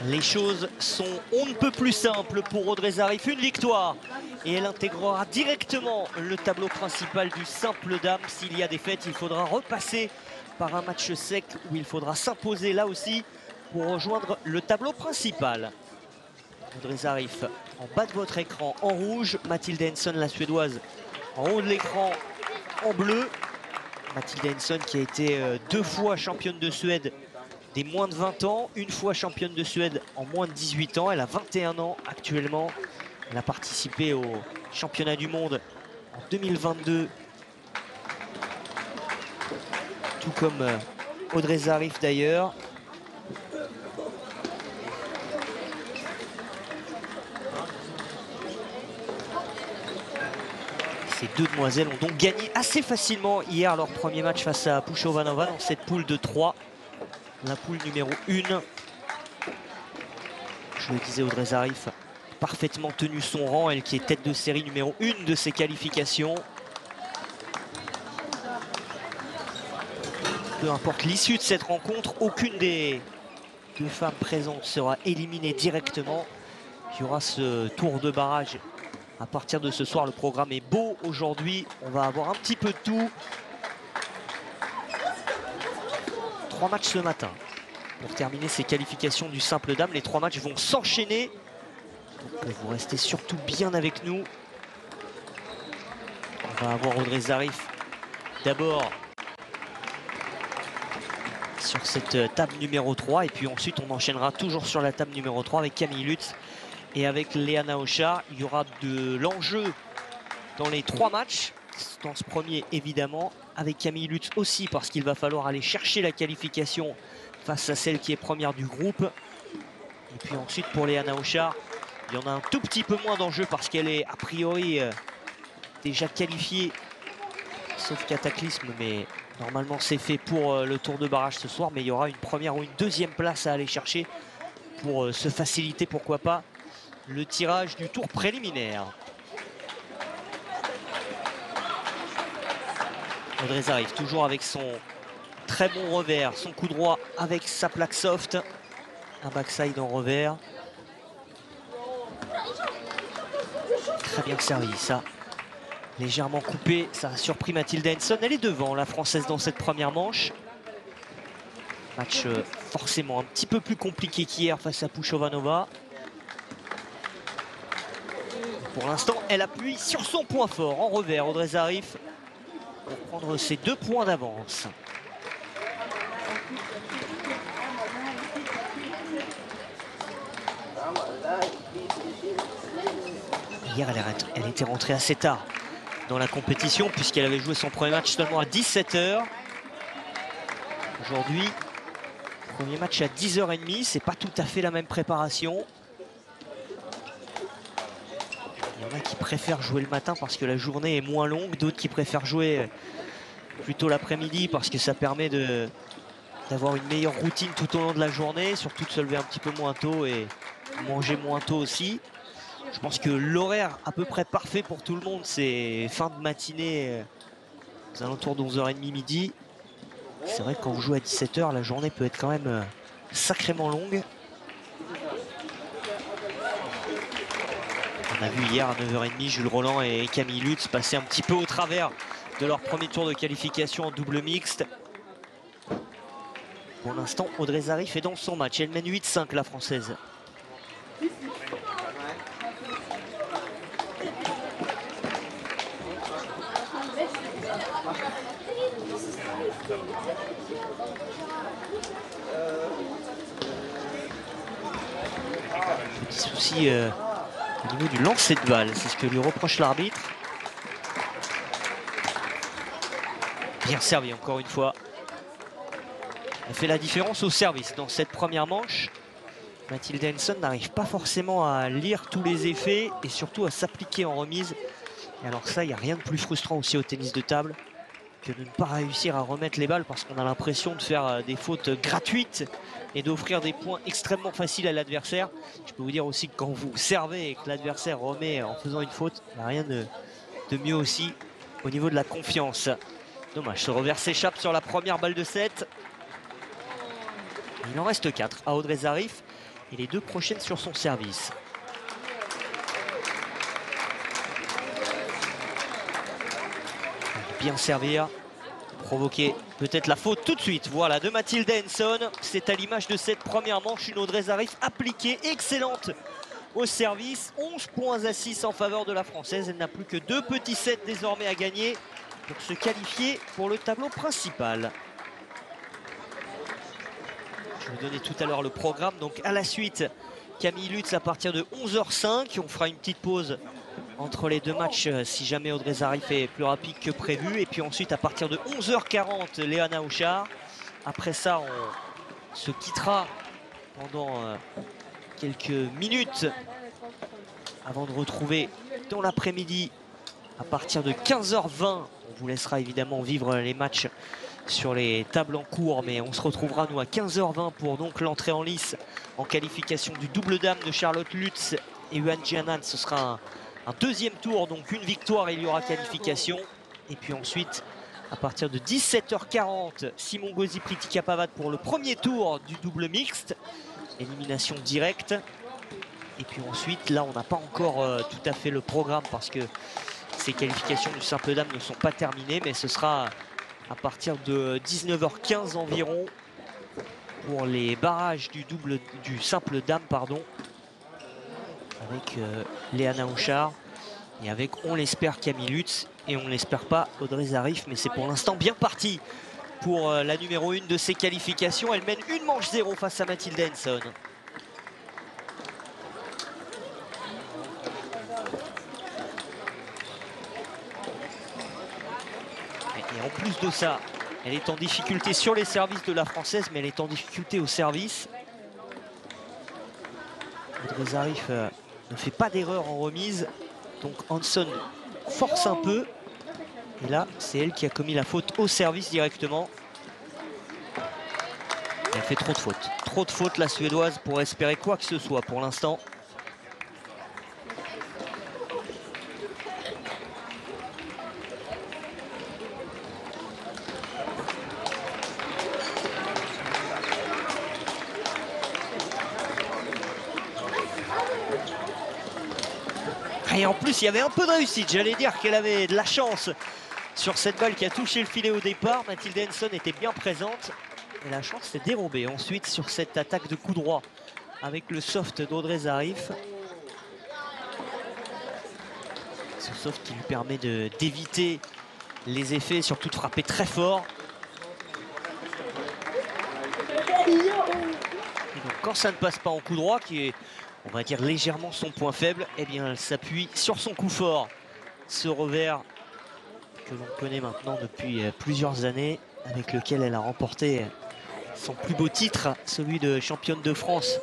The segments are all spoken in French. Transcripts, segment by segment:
Les choses sont on ne peut plus simples pour Audrey Zarif. Une victoire et elle intégrera directement le tableau principal du simple dame. S'il y a défaite, il faudra repasser par un match sec où il faudra s'imposer là aussi pour rejoindre le tableau principal. Audrey Zarif en bas de votre écran en rouge, Mathilde Henson la suédoise en haut de l'écran en bleu. Mathilde Henson qui a été 2 fois championne de Suède des moins de 20 ans, 1 fois championne de Suède en moins de 18 ans. Elle a 21 ans actuellement. Elle a participé au championnat du monde en 2022. Tout comme Audrey Zarif d'ailleurs. Ces deux demoiselles ont donc gagné assez facilement hier leur premier match face à Pušovánova dans cette poule de 3. La poule numéro 1. Je le disais, Audrey Zarif a parfaitement tenu son rang, elle qui est tête de série numéro 1 de ses qualifications. Peu importe l'issue de cette rencontre, aucune des deux femmes présentes sera éliminée directement. Il y aura ce tour de barrage à partir de ce soir. Le programme est beau aujourd'hui, on va avoir un petit peu de tout. 3 matchs ce matin pour terminer ces qualifications du simple dame. Les 3 matchs vont s'enchaîner. Donc vous restez surtout bien avec nous. On va avoir Audrey Zarif d'abord sur cette table numéro 3. Et puis ensuite on enchaînera toujours sur la table numéro 3 avec Camille Lutz et avec Leana Ochar. Il y aura de l'enjeu dans les 3 matchs. Dans ce premier évidemment, avec Camille Lutz aussi parce qu'il va falloir aller chercher la qualification face à celle qui est première du groupe. Et puis ensuite pour Leana Ochar, il y en a un tout petit peu moins d'enjeu parce qu'elle est a priori déjà qualifiée, sauf cataclysme, mais normalement c'est fait pour le tour de barrage ce soir. Mais il y aura une première ou une deuxième place à aller chercher pour se faciliter, pourquoi pas, le tirage du tour préliminaire. Audrey Zarif toujours avec son très bon revers, son coup droit avec sa plaque soft. Un backside en revers. Très bien servi, ça. Légèrement coupé, ça a surpris Mathilde Henson. Elle est devant, la française, dans cette première manche. Match forcément un petit peu plus compliqué qu'hier face à Pušovánova. Pour l'instant, elle appuie sur son point fort en revers, Audrey Zarif, pour prendre ses 2 points d'avance. Hier, elle était rentrée assez tard dans la compétition puisqu'elle avait joué son premier match seulement à 17 h. Aujourd'hui, premier match à 10h30, c'est pas tout à fait la même préparation. Il y en a qui préfèrent jouer le matin parce que la journée est moins longue, d'autres qui préfèrent jouer plutôt l'après-midi parce que ça permet d'avoir une meilleure routine tout au long de la journée, surtout de se lever un petit peu moins tôt et manger moins tôt aussi. Je pense que l'horaire à peu près parfait pour tout le monde, c'est fin de matinée aux alentours de 11h30 midi. C'est vrai que quand vous jouez à 17 h, la journée peut être quand même sacrément longue. On a vu hier à 9h30 Jules Roland et Camille Lutz passer un petit peu au travers de leur premier tour de qualification en double mixte. Pour l'instant, Audrey Zarif est dans son match. Elle mène 8-5, la française. Petit souci au niveau du lancer de balle, c'est ce que lui reproche l'arbitre. Bien servi encore une fois. Elle fait la différence au service dans cette première manche. Mathilde Henson n'arrive pas forcément à lire tous les effets et surtout à s'appliquer en remise. Et alors ça, il n'y a rien de plus frustrant aussi au tennis de table que de ne pas réussir à remettre les balles parce qu'on a l'impression de faire des fautes gratuites et d'offrir des points extrêmement faciles à l'adversaire. Je peux vous dire aussi que quand vous servez et que l'adversaire remet en faisant une faute, il n'y a rien de mieux aussi au niveau de la confiance. Dommage, ce revers s'échappe sur la première balle de 7. Il en reste 4 à Audrey Zarif. et les 2 prochaines sur son service. Bien servir, provoquer peut-être la faute tout de suite. Voilà, de Mathilde Henson. C'est à l'image de cette première manche, une Audrey Zarif appliquée, excellente au service. 11 points à 6 en faveur de la Française. Elle n'a plus que 2 petits sets désormais à gagner pour se qualifier pour le tableau principal. Je vous donnais tout à l'heure le programme. Donc à la suite, Camille Lutz à partir de 11h05. On fera une petite pause entre les 2 matchs si jamais Audrey Zarif est plus rapide que prévu. Et puis ensuite à partir de 11h40, Léana Auchard. Après ça, on se quittera pendant quelques minutes avant de retrouver dans l'après-midi à partir de 15h20. On vous laissera évidemment vivre les matchs sur les tables en cours, mais on se retrouvera nous à 15h20 pour donc l'entrée en lice en qualification du double dame de Charlotte Lutz et Yuan Jianan. Ce sera un deuxième tour, donc une victoire et il y aura qualification. Et puis ensuite, à partir de 17h40, Simon Gauzy, Pritika Pavad pour le premier tour du double mixte. Élimination directe. Et puis ensuite, là, on n'a pas encore tout à fait le programme parce que ces qualifications du simple dame ne sont pas terminées, mais ce sera à partir de 19h15 environ pour les barrages du simple dame, pardon, avec Léana Auchard et avec, on l'espère, Camille Lutz et on l'espère pas Audrey Zarif, mais c'est pour l'instant bien parti pour la numéro 1 de ces qualifications. Elle mène une manche 0 face à Mathilde Henson. Et en plus de ça, elle est en difficulté sur les services de la Française, mais elle est en difficulté au service. Audrey Zarif ne fait pas d'erreur en remise, donc Henson force un peu. Et là, c'est elle qui a commis la faute au service directement. Elle fait trop de fautes. Trop de fautes, la Suédoise, pour espérer quoi que ce soit pour l'instant. Et en plus, il y avait un peu de réussite. J'allais dire qu'elle avait de la chance sur cette balle qui a touché le filet au départ. Mathilde Henson était bien présente. Et la chance s'est dérobée ensuite sur cette attaque de coup droit avec le soft d'Audrey Zarif. Ce soft qui lui permet d'éviter les effets, surtout de frapper très fort. Et donc quand ça ne passe pas en coup droit, qui est, on va dire, légèrement son point faible, eh bien elle s'appuie sur son coup fort. Ce revers que l'on connaît maintenant depuis plusieurs années, avec lequel elle a remporté son plus beau titre, celui de championne de France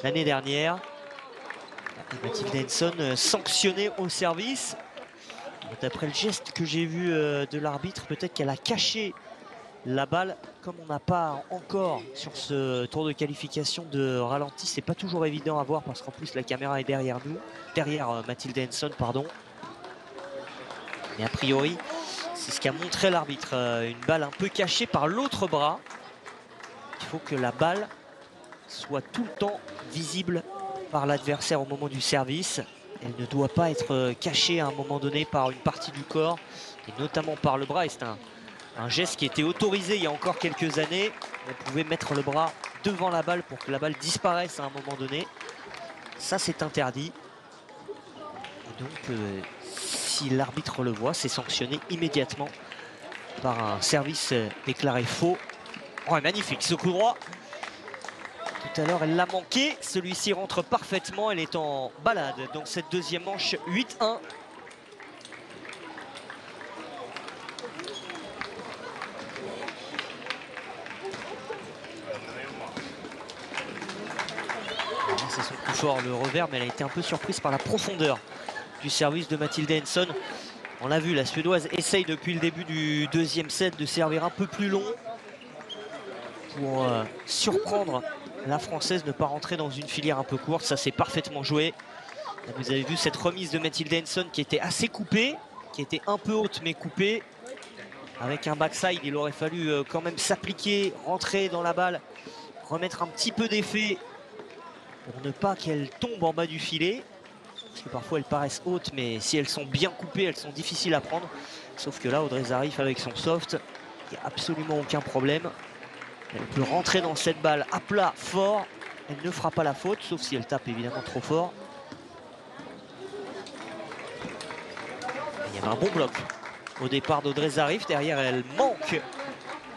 l'année dernière. Et Mathilde Henson sanctionnée au service. D'après le geste que j'ai vu de l'arbitre, peut-être qu'elle a caché la balle. Comme on n'a pas encore sur ce tour de qualification de ralenti, c'est pas toujours évident à voir parce qu'en plus la caméra est derrière nous, derrière Mathilde Henson, pardon. Mais a priori, c'est ce qu'a montré l'arbitre, une balle un peu cachée par l'autre bras. Il faut que la balle soit tout le temps visible par l'adversaire au moment du service. Elle ne doit pas être cachée à un moment donné par une partie du corps, et notamment par le bras. Et c'est un geste qui était autorisé il y a encore quelques années. On pouvait mettre le bras devant la balle pour que la balle disparaisse à un moment donné. Ça, c'est interdit. Et donc, si l'arbitre le voit, c'est sanctionné immédiatement par un service déclaré faux. Oh, magnifique ce coup droit. Tout à l'heure, elle l'a manqué. Celui-ci rentre parfaitement. Elle est en balade dans cette deuxième manche, 8-1. C'est son coup fort, le revers, mais elle a été un peu surprise par la profondeur du service de Mathilde Henson. On l'a vu, la Suédoise essaye depuis le début du deuxième set de servir un peu plus long pour surprendre la Française, ne pas rentrer dans une filière un peu courte. Ça, c'est parfaitement joué. Là, vous avez vu cette remise de Mathilde Henson qui était assez coupée, qui était un peu haute mais coupée. Avec un backside, il aurait fallu quand même s'appliquer, rentrer dans la balle, remettre un petit peu d'effet pour ne pas qu'elles tombent en bas du filet. Parce que parfois elles paraissent hautes, mais si elles sont bien coupées, elles sont difficiles à prendre. Sauf que là, Audrey Zarif avec son soft, il n'y a absolument aucun problème. Elle peut rentrer dans cette balle à plat, fort. Elle ne fera pas la faute, sauf si elle tape évidemment trop fort. Il y avait un bon bloc au départ d'Audrey Zarif. Derrière, elle manque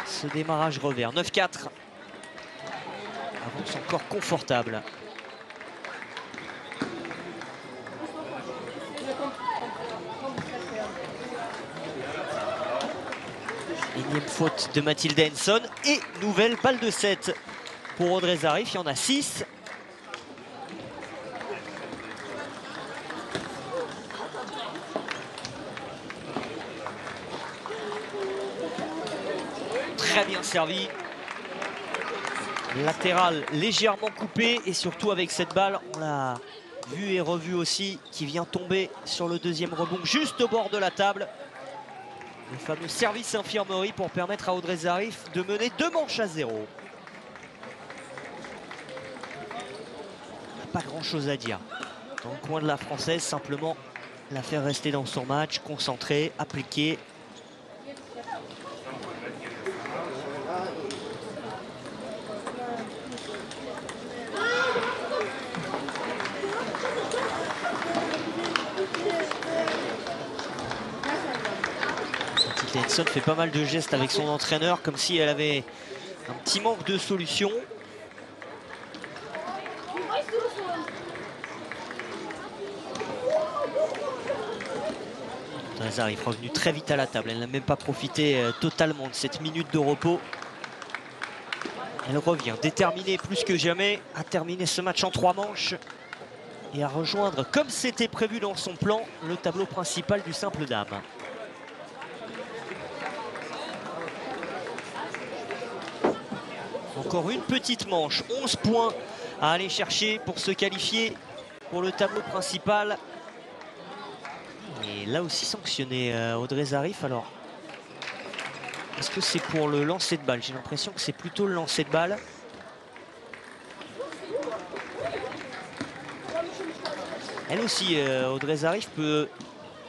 ce démarrage revers. 9-4. Avance encore confortable. Énième faute de Mathilde Henson. Et nouvelle balle de 7 pour Audrey Zarif. Il y en a 6. Très bien servi. Latéral légèrement coupé. Et surtout avec cette balle, on l'a vu et revu aussi, qui vient tomber sur le deuxième rebond juste au bord de la table. Le fameux service infirmerie pour permettre à Audrey Zarif de mener 2 manches à 0. Pas grand chose à dire. Dans le coin de la Française, simplement la faire rester dans son match, concentrée, appliquée. Mathilde Henson fait pas mal de gestes avec son entraîneur, comme si elle avait un petit manque de solution. Audrey Zarif revenu très vite à la table. Elle n'a même pas profité totalement de cette minute de repos. Elle revient déterminée plus que jamais à terminer ce match en 3 manches et à rejoindre, comme c'était prévu dans son plan, le tableau principal du simple dame. Encore une petite manche, 11 points à aller chercher pour se qualifier pour le tableau principal. Et là aussi sanctionné Audrey Zarif. Alors, est-ce que c'est pour le lancer de balle? J'ai l'impression que c'est plutôt le lancer de balle. Elle aussi, Audrey Zarif peut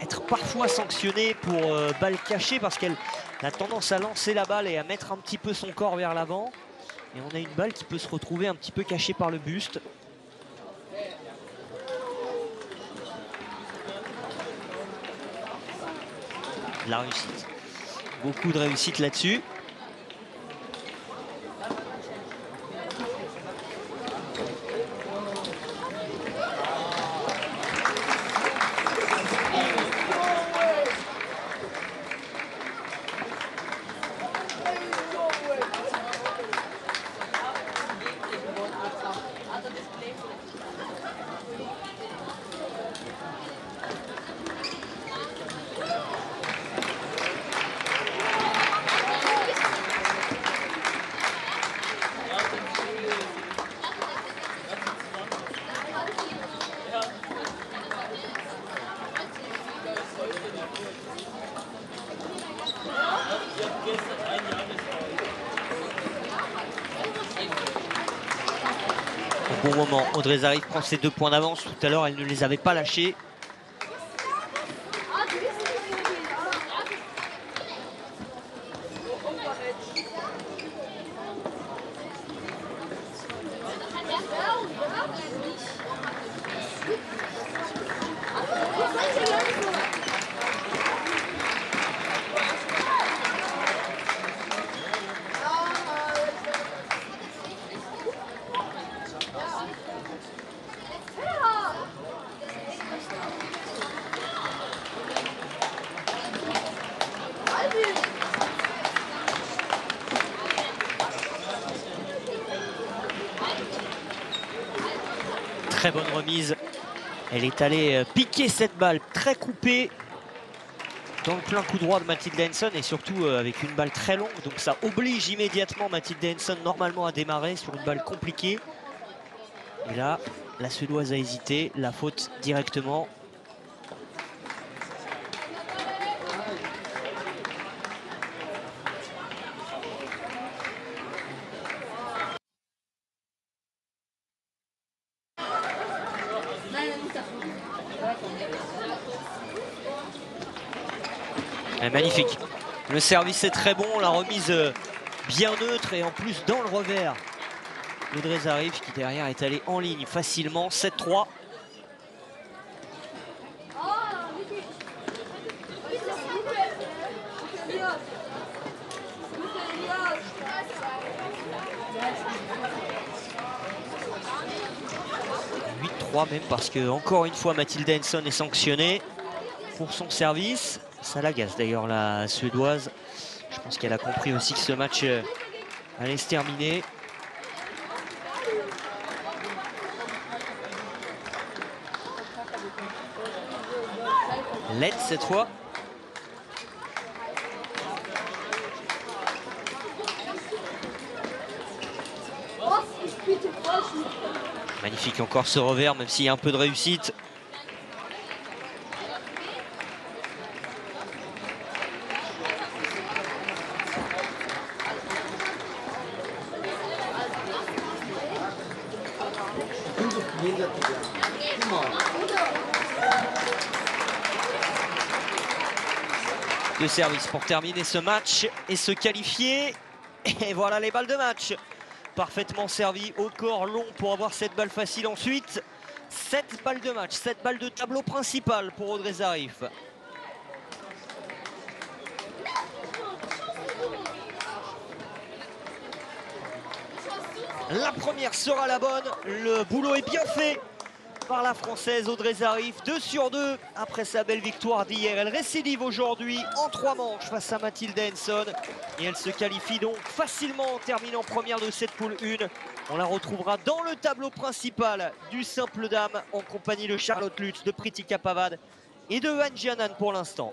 être parfois sanctionnée pour balle cachée parce qu'elle a tendance à lancer la balle et à mettre un petit peu son corps vers l'avant. Et on a une balle qui peut se retrouver un petit peu cachée par le buste. La réussite. Beaucoup de réussite là-dessus. Au bon moment, Audrey Zarif prend ses 2 points d'avance. Tout à l'heure, elle ne les avait pas lâchés. Très bonne remise. Elle est allée piquer cette balle très coupée dans le plein coup droit de Mathilde Henson et surtout avec une balle très longue. Donc ça oblige immédiatement Mathilde Henson normalement à démarrer sur une balle compliquée. Et là, la Suédoise a hésité, la faute directement. Et magnifique. Le service est très bon, la remise bien neutre et en plus dans le revers. Audrey Zarif qui derrière est allé en ligne facilement, 7-3. Même parce que encore une fois Mathilde Henson est sanctionnée pour son service. Ça l'agace d'ailleurs la suédoise. Je pense qu'elle a compris aussi que ce match allait se terminer. L'aide cette fois. Magnifique encore ce revers, même s'il y a un peu de réussite. De service pour terminer ce match et se qualifier. Et voilà les balles de match. Parfaitement servi, haut de corps long pour avoir cette balle facile ensuite. 7 balles de match, 7 balles de tableau principal pour Audrey Zarif. La première sera la bonne, le boulot est bien fait par la Française Audrey Zarif, 2 sur 2 après sa belle victoire d'hier. Elle récidive aujourd'hui en 3 manches face à Mathilde Henson et elle se qualifie donc facilement en terminant première de cette poule 1. On la retrouvera dans le tableau principal du simple dame en compagnie de Charlotte Lutz, de Pritika Pavad et de Han Jianan pour l'instant.